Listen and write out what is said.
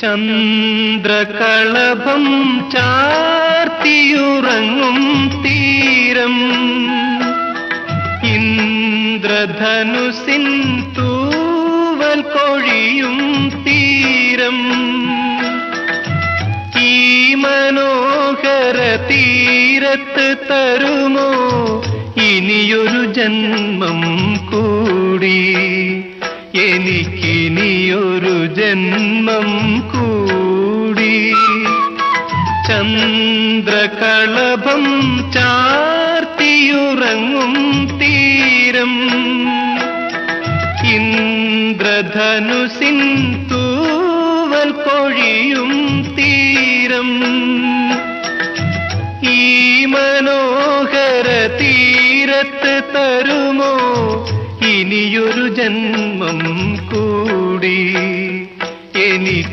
ചന്ദ്രകളഭം ചാർത്തിയുറങ്ങും തീരം, ഇന്ദ്രധനുസിൻ തൂവൽ കൊഴിയും തീരം. ഈ മനോഹര തീരത്ത് തരുമോ ഇനിയൊരു ജന്മം കൂടി, എനിക്കിനിയൊരു ജന്മം കൂടി. ചന്ദ്രകളഭം ചാർത്തിയുറങ്ങും തീരം, ഇന്ദ്രധനുസിൻ തൂവൽ കൊഴിയും തീരം. ഈ മനോഹര തീരത്ത് തരുമോ ഇനിയൊരു ജന്മം കൂടി, എനിക്ക്